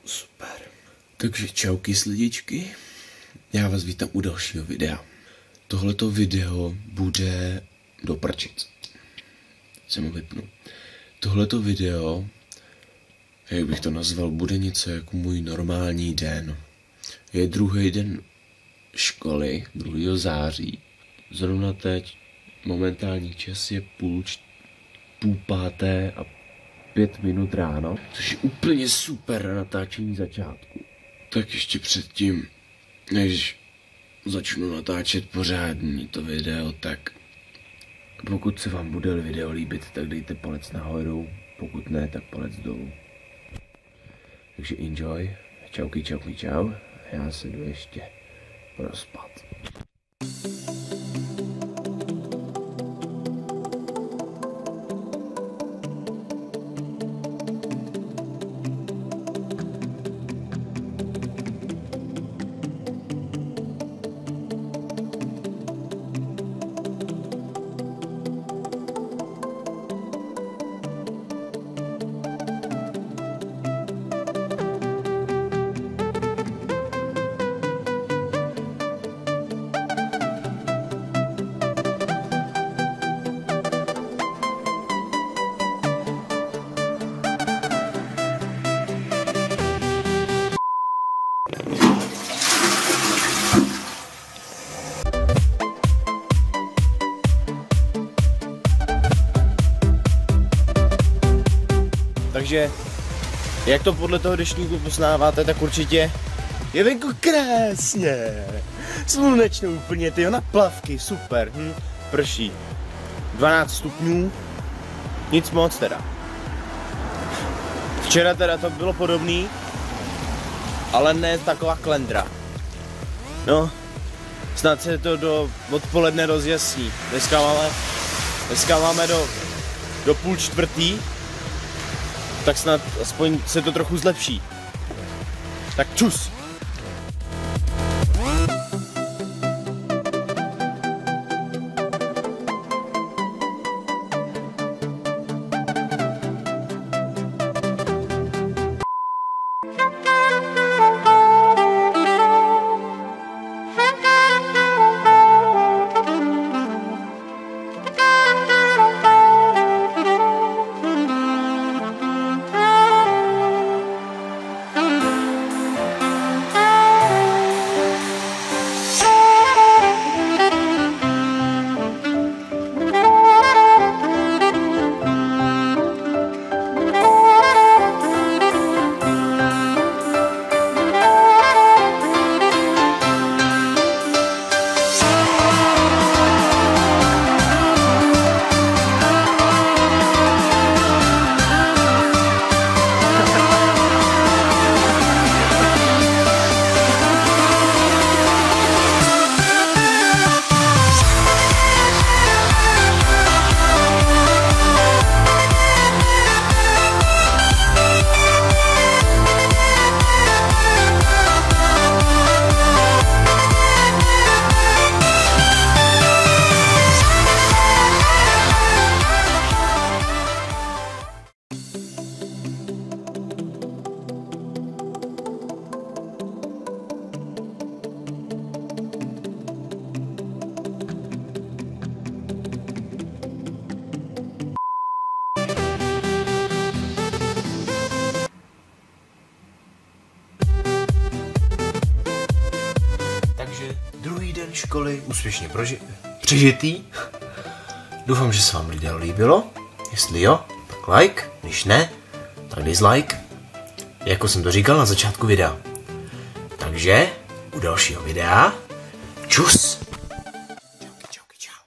Super. Takže čauky slidičky. Já vás vítám u dalšího videa. Tohleto video bude do prčic. Se mu vypnu. Tohleto video, jak bych to nazval, bude něco jako můj normální den. Je druhý den školy, 2. září. Zrovna teď momentální čas je půl páté a 5 minut ráno, což je úplně super na natáčení začátku. Tak ještě předtím, než začnu natáčet pořádně to video, tak pokud se vám bude video líbit, tak dejte palec nahoru, pokud ne, tak palec dolů. Takže enjoy, čauky, čau, já se jdu ještě prospat. Takže, jak to podle toho deštníku poznáváte, tak určitě je venku krásně, slunečno úplně, tyjo, na plavky, super, prší, 12 stupňů, nic moc teda. Včera teda to bylo podobný, ale ne taková klendra. No, snad se to do odpoledne rozjasní, dneska máme do půl čtvrtý, tak snad aspoň se to trochu zlepší. Tak čus! Druhý den školy úspěšně přežitý. Doufám, že se vám video líbilo. Jestli jo, tak like, když ne, tak dislike. Jako jsem to říkal na začátku videa. Takže u dalšího videa. Čus! Čau.